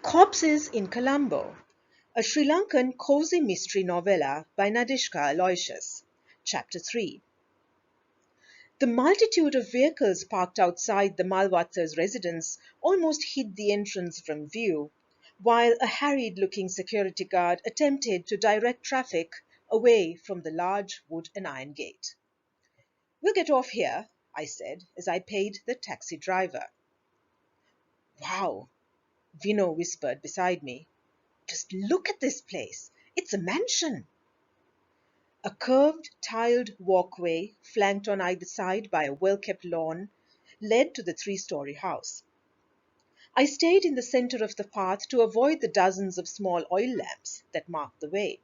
Corpses in Colombo, a Sri Lankan cozy mystery novella by Nadishka Aloysius. Chapter 3. The multitude of vehicles parked outside the Malwaters' residence almost hid the entrance from view, while a harried-looking security guard attempted to direct traffic away from the large wood and iron gate. "We'll get off here," I said as I paid the taxi driver. "Wow," Vino whispered beside me. "Just look at this place. It's a mansion." A curved, tiled walkway, flanked on either side by a well-kept lawn, led to the three-story house. I stayed in the center of the path to avoid the dozens of small oil lamps that marked the way.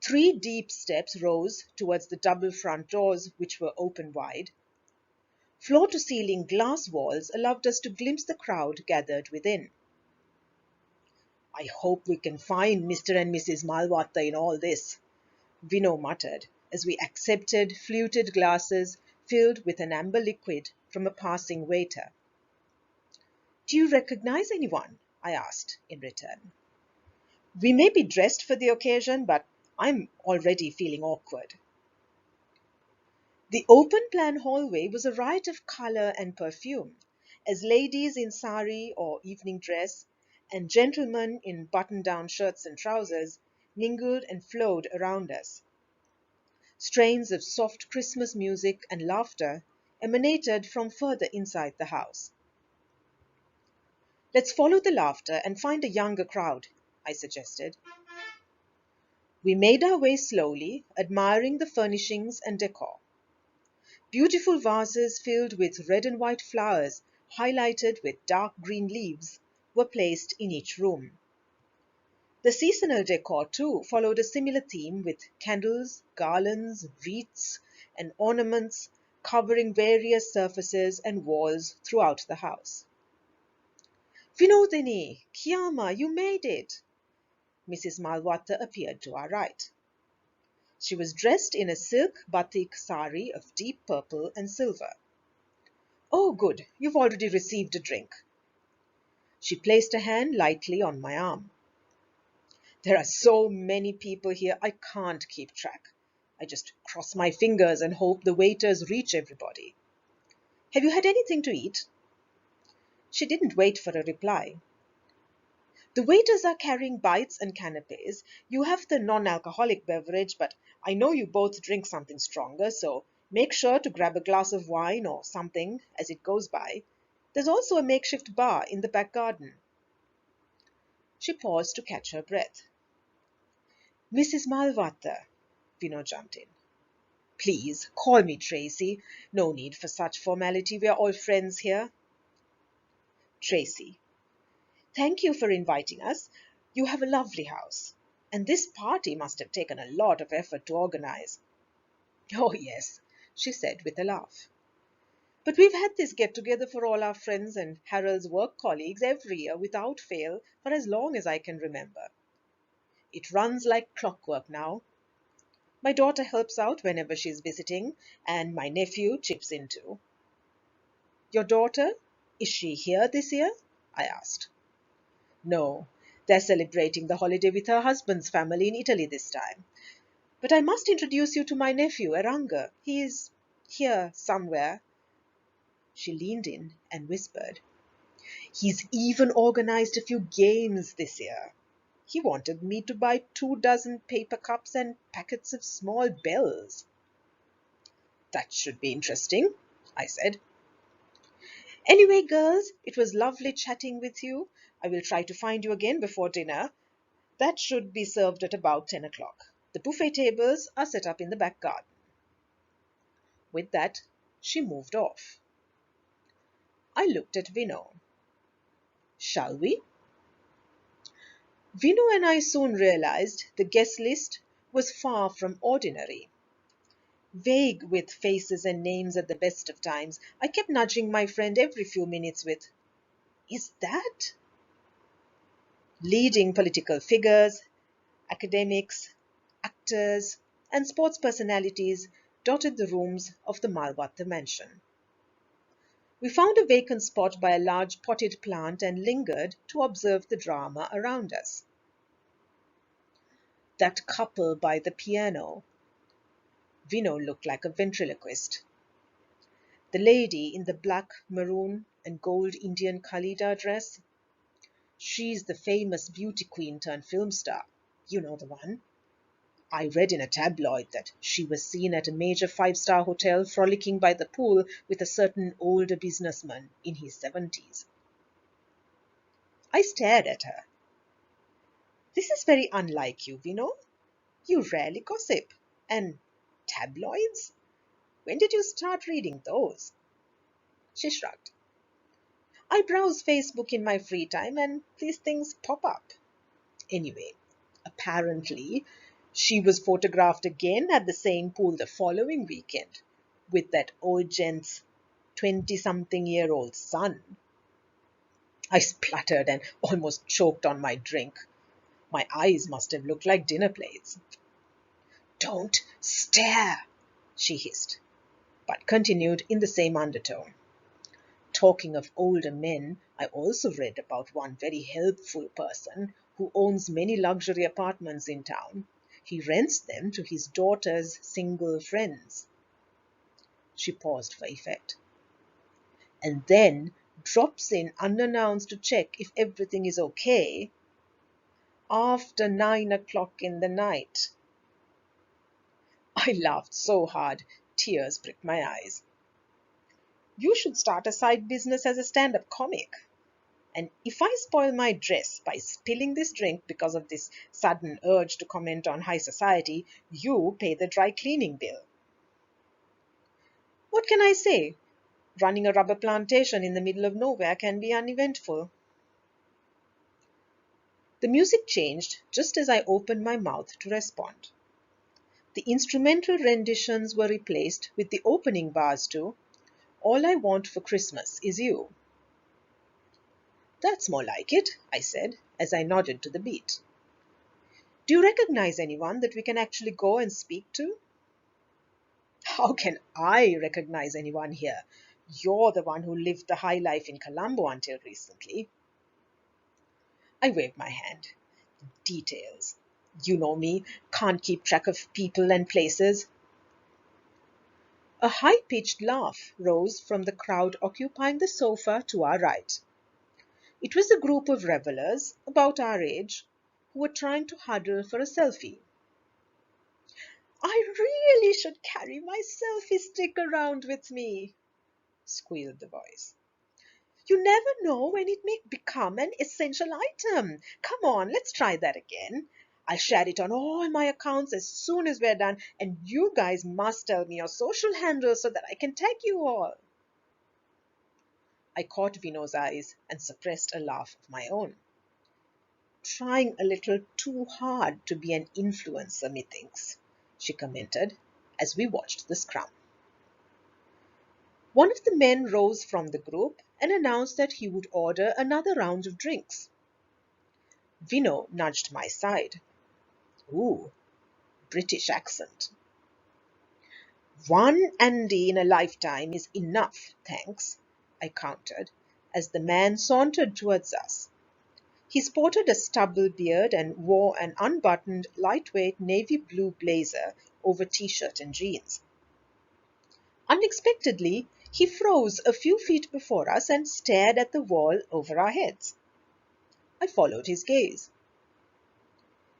Three deep steps rose towards the double front doors, which were open wide. Floor-to-ceiling glass walls allowed us to glimpse the crowd gathered within. "I hope we can find Mr. and Mrs. Malwatta in all this," Vino muttered as we accepted fluted glasses filled with an amber liquid from a passing waiter. "Do you recognize anyone?" I asked in return. "We may be dressed for the occasion, but I'm already feeling awkward." The open-plan hallway was a riot of color and perfume, as ladies in sari or evening dress and gentlemen in button-down shirts and trousers mingled and flowed around us. Strains of soft Christmas music and laughter emanated from further inside the house. "Let's follow the laughter and find a younger crowd," I suggested. We made our way slowly, admiring the furnishings and decor. Beautiful vases filled with red and white flowers, highlighted with dark green leaves, were placed in each room. The seasonal decor, too, followed a similar theme with candles, garlands, wreaths, and ornaments covering various surfaces and walls throughout the house. "Vinodhini, Kiyama, you made it!" Mrs. Malwatta appeared to our right. She was dressed in a silk batik sari of deep purple and silver. "Oh, good, you've already received a drink." She placed a hand lightly on my arm. "There are so many people here, I can't keep track. I just cross my fingers and hope the waiters reach everybody. Have you had anything to eat?" She didn't wait for a reply. "The waiters are carrying bites and canapes. You have the non-alcoholic beverage, but I know you both drink something stronger, so make sure to grab a glass of wine or something as it goes by. There's also a makeshift bar in the back garden." She paused to catch her breath. "Mrs. Malwatta," Vino jumped in. "Please, call me Tracy. No need for such formality. We're all friends here." Tracy. "Thank you for inviting us. You have a lovely house. And this party must have taken a lot of effort to organize." "Oh, yes," she said with a laugh. "But we've had this get-together for all our friends and Harold's work colleagues every year without fail for as long as I can remember. It runs like clockwork now. My daughter helps out whenever she's visiting, and my nephew chips in too." "Your daughter? Is she here this year?" I asked. "No, they're celebrating the holiday with her husband's family in Italy this time. But I must introduce you to my nephew, Eranga. He's here somewhere." She leaned in and whispered, "He's even organized a few games this year. He wanted me to buy 2 dozen paper cups and packets of small bells." "That should be interesting," I said. "Anyway, girls, it was lovely chatting with you. I will try to find you again before dinner. That should be served at about 10 o'clock. The buffet tables are set up in the back garden." With that, she moved off. I looked at Vino. "Shall we?" Vino and I soon realized the guest list was far from ordinary. Vague with faces and names at the best of times, I kept nudging my friend every few minutes with, "Is that?" Leading political figures, academics, actors, and sports personalities dotted the rooms of the Malwatta mansion. We found a vacant spot by a large potted plant and lingered to observe the drama around us. That couple by the piano. Vino looked like a ventriloquist. The lady in the black, maroon, and gold Indian Khalida dress. She's the famous beauty queen turned film star. You know the one. I read in a tabloid that she was seen at a major five-star hotel frolicking by the pool with a certain older businessman in his 70s. I stared at her. This is very unlike you, Vino. You rarely gossip. And tabloids? When did you start reading those? She shrugged. I browse Facebook in my free time and these things pop up. Anyway, apparently, she was photographed again at the same pool the following weekend with that old gent's 20-something-year-old son. I spluttered and almost choked on my drink. My eyes must have looked like dinner plates. Don't stare, she hissed, but continued in the same undertone. Talking of older men, I also read about one very helpful person who owns many luxury apartments in town. He rents them to his daughter's single friends. She paused for effect. And then drops in unannounced to check if everything is okay after 9 o'clock in the night. I laughed so hard, tears pricked my eyes. You should start a side business as a stand-up comic. And if I spoil my dress by spilling this drink because of this sudden urge to comment on high society, you pay the dry cleaning bill. What can I say? Running a rubber plantation in the middle of nowhere can be uneventful. The music changed just as I opened my mouth to respond. The instrumental renditions were replaced with the opening bars to All I Want for Christmas Is You. That's more like it, I said, as I nodded to the beat. Do you recognize anyone that we can actually go and speak to? How can I recognize anyone here? You're the one who lived the high life in Colombo until recently. I waved my hand. Details. You know me, can't keep track of people and places. A high-pitched laugh rose from the crowd occupying the sofa to our right. It was a group of revelers, about our age, who were trying to huddle for a selfie. I really should carry my selfie stick around with me, squealed the voice. You never know when it may become an essential item. Come on, let's try that again. I'll share it on all my accounts as soon as we're done, and you guys must tell me your social handles so that I can tag you all. I caught Vino's eyes and suppressed a laugh of my own. Trying a little too hard to be an influencer, methinks, she commented as we watched the scrum. One of the men rose from the group and announced that he would order another round of drinks. Vino nudged my side. Ooh, British accent. One Andy in a lifetime is enough, thanks, I countered, as the man sauntered towards us. He sported a stubble beard and wore an unbuttoned, lightweight navy blue blazer over t-shirt and jeans. Unexpectedly, he froze a few feet before us and stared at the wall over our heads. I followed his gaze.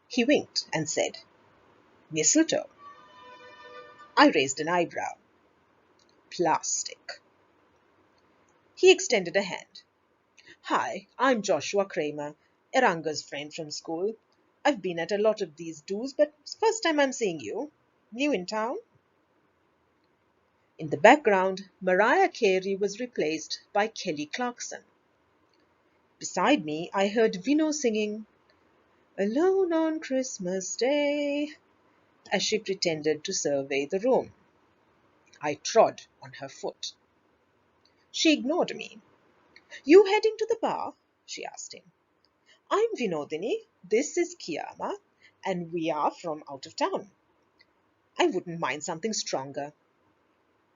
He winked and said, Mistletoe. I raised an eyebrow. Plastic. He extended a hand. Hi, I'm Joshua Kramer, Eranga's friend from school. I've been at a lot of these do's, but it's the first time I'm seeing you. New in town? In the background, Mariah Carey was replaced by Kelly Clarkson. Beside me, I heard Vino singing Alone on Christmas Day as she pretended to survey the room. I trod on her foot. She ignored me. You heading to the bar? She asked him. I'm Vinodhini, this is Kiyama, and we are from out of town. I wouldn't mind something stronger.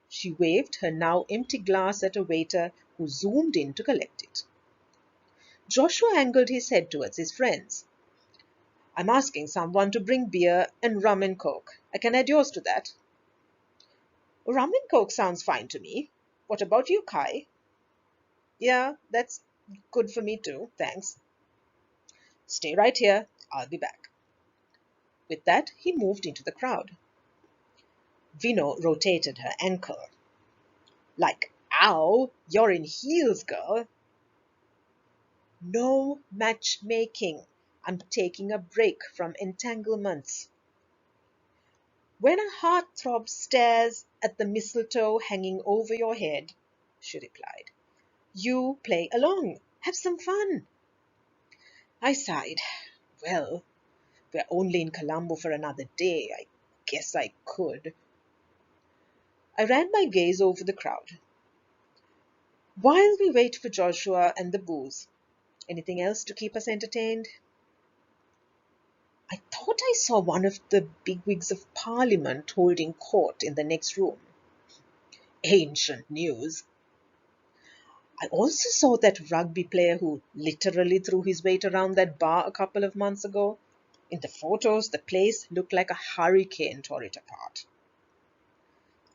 She waved her now empty glass at a waiter who zoomed in to collect it. Joshua angled his head towards his friends. I'm asking someone to bring beer and rum and coke. I can add yours to that. Rum and coke sounds fine to me. What about you, Kai? Yeah, that's good for me too, thanks. Stay right here. I'll be back. With that, he moved into the crowd. Vino rotated her ankle. Like, ow, you're in heels, girl. No matchmaking. I'm taking a break from entanglements. When a heartthrob stares at the mistletoe hanging over your head, she replied, you play along. Have some fun. I sighed. Well, we're only in Colombo for another day. I guess I could. I ran my gaze over the crowd. While we wait for Joshua and the booze, anything else to keep us entertained? I thought I saw one of the bigwigs of Parliament holding court in the next room. Ancient news. I also saw that rugby player who literally threw his weight around that bar a couple of months ago. In the photos, the place looked like a hurricane tore it apart.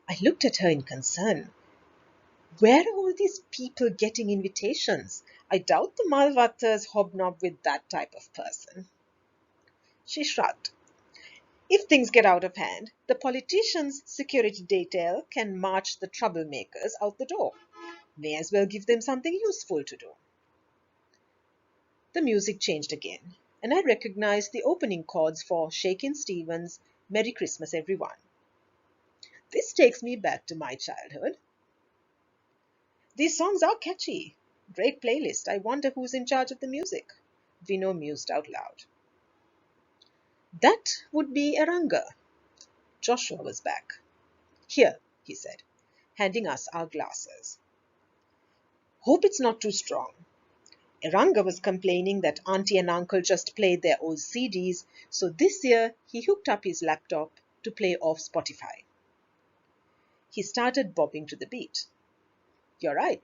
I looked at her in concern. Where are all these people getting invitations? I doubt the Malvattas hobnob with that type of person. She shrugged. If things get out of hand, the politicians' security detail can march the troublemakers out the door. May as well give them something useful to do. The music changed again, and I recognized the opening chords for Shakin' Stevens' Merry Christmas, Everyone. This takes me back to my childhood. These songs are catchy. Great playlist. I wonder who's in charge of the music. Vino mused out loud. That would be Eranga. Joshua was back. Here, he said, handing us our glasses. Hope it's not too strong. Eranga was complaining that Auntie and Uncle just played their old CDs, so this year he hooked up his laptop to play off Spotify. He started bobbing to the beat. You're right.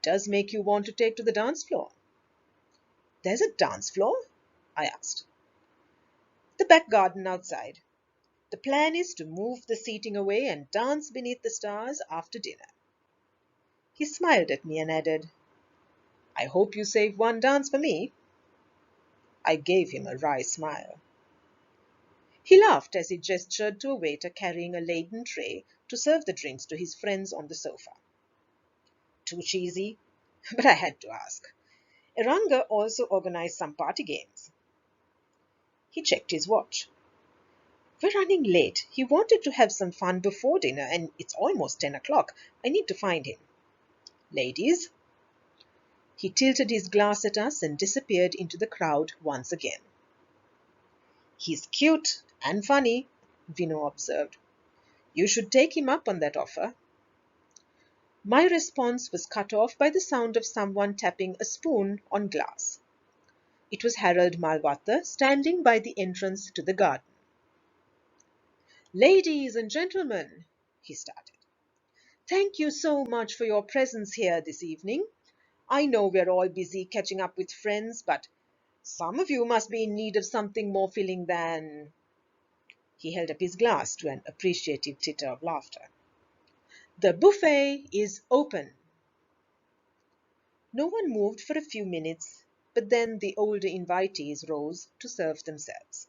Does make you want to take to the dance floor. There's a dance floor? I asked. The back garden outside. The plan is to move the seating away and dance beneath the stars after dinner. He smiled at me and added, I hope you save one dance for me. I gave him a wry smile. He laughed as he gestured to a waiter carrying a laden tray to serve the drinks to his friends on the sofa. Too cheesy, but I had to ask. Eranga also organized some party games. He checked his watch. We're running late. He wanted to have some fun before dinner, and it's almost 10 o'clock. I need to find him. Ladies? He tilted his glass at us and disappeared into the crowd once again. He's cute and funny, Vino observed. You should take him up on that offer. My response was cut off by the sound of someone tapping a spoon on glass. It was Harold Malvatta standing by the entrance to the garden. Ladies and gentlemen, he started. Thank you so much for your presence here this evening. I know we're all busy catching up with friends, but some of you must be in need of something more filling than... He held up his glass to an appreciative titter of laughter. The buffet is open. No one moved for a few minutes, but then the older invitees rose to serve themselves.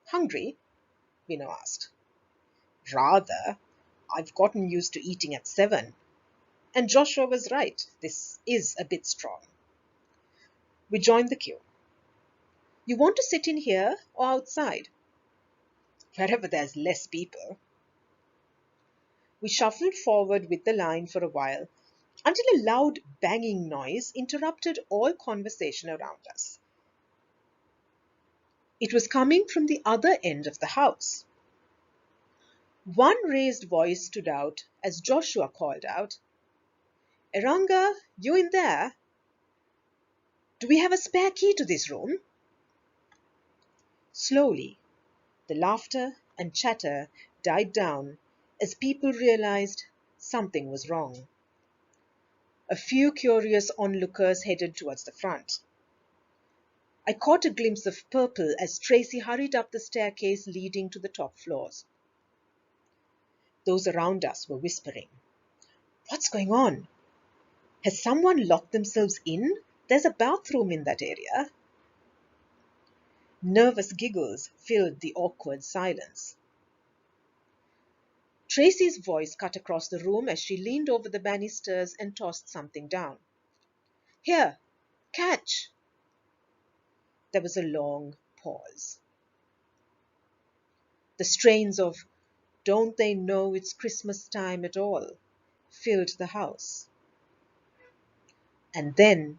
Hungry? Vino asked. Rather. I've gotten used to eating at 7. And Joshua was right. This is a bit strong. We joined the queue. You want to sit in here or outside? Wherever there's less people. We shuffled forward with the line for a while until a loud banging noise interrupted all conversation around us. It was coming from the other end of the house. One raised voice stood out as Joshua called out, Eranga, you in there? Do we have a spare key to this room? Slowly, the laughter and chatter died down as people realized something was wrong. A few curious onlookers headed towards the front. I caught a glimpse of purple as Tracy hurried up the staircase leading to the top floors. Those around us were whispering. What's going on? Has someone locked themselves in? There's a bathroom in that area. Nervous giggles filled the awkward silence. Tracy's voice cut across the room as she leaned over the banisters and tossed something down. Here, catch! There was a long pause. The strains of Don't They Know It's Christmas Time at All filled the house. And then,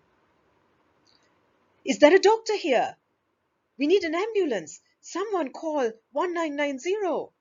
Is there a doctor here? We need an ambulance. Someone call 1990.